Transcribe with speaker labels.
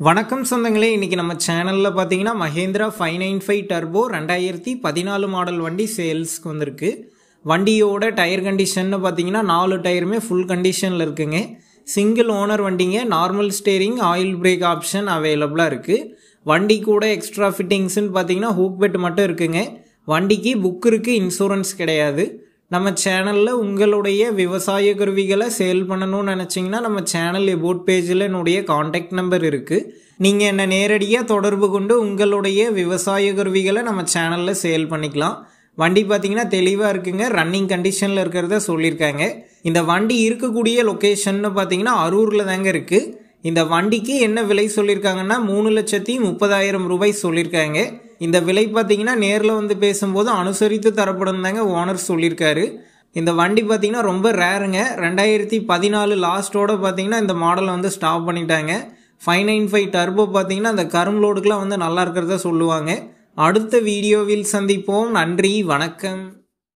Speaker 1: வணக்கம் சொந்தங்களே, இன்னைக்கு நம்ம சேனல்ல பாத்தீங்கன்னா Mahindra 595 டர்போ 2014 மாடல் வண்டி சேல்ஸ்க்கு வந்திருக்கு. வண்டியோட டயர் கண்டிஷன் பாத்தீங்கன்னா 4 டயருமே ஃபுல் கண்டிஷன்ல இருக்குங்க. சிங்கிள் ஓனர் வண்டிங்க. Normal steering, oil break option அவைலபிளா இருக்கு. வண்டி கூட எக்ஸ்ட்ரா ஃபிட்டிங்ஸ்னு பாத்தீங்கன்னா ஹூக் பெட் மட்டும் இருக்குங்க. வண்டிக்கு புக் இருக்கு, இன்சூரன்ஸ் கிடையாது. நம்ம சேனல்ல உங்களுடைய விவசாய கருவிகளை சேல் பண்ணணும்னு நினைச்சீங்கன்னா நம்ம சேனல் எபோட் பேஜில் என்னுடைய காண்டாக்ட் நம்பர் இருக்கு. நீங்க என்ன நேரடியாக தொடர்பு கொண்டு உங்களுடைய விவசாய கருவிகளை நம்ம சேனல்ல சேல் பண்ணிக்கலாம். வண்டி பார்த்தீங்கன்னா தெளிவாக இருக்குங்க. ரன்னிங் கண்டிஷனில் இருக்கிறத சொல்லியிருக்காங்க. இந்த வண்டி இருக்கக்கூடிய லொக்கேஷன் பார்த்தீங்கன்னா அரூரில் தாங்க இருக்கு. இந்த வண்டிக்கு என்ன விலை சொல்லியிருக்காங்கன்னா 3,30,000 ரூபாய் சொல்லியிருக்காங்க. இந்த விலை பார்த்தீங்கன்னா நேரில் வந்து பேசும்போது அனுசரித்து தரப்படும் தாங்க ஓனர் சொல்லியிருக்காரு. இந்த வண்டி பார்த்தீங்கன்னா ரொம்ப ரேருங்க. 2014 லாஸ்ட்டோட பார்த்தீங்கன்னா இந்த மாடலை வந்து ஸ்டாப் பண்ணிட்டாங்க. 595 டர்போ பார்த்தீங்கன்னா அந்த கரும்பு லோடுக்கெலாம் வந்து நல்லா இருக்கிறத சொல்லுவாங்க. அடுத்த வீடியோவில் சந்திப்போம். நன்றி, வணக்கம்.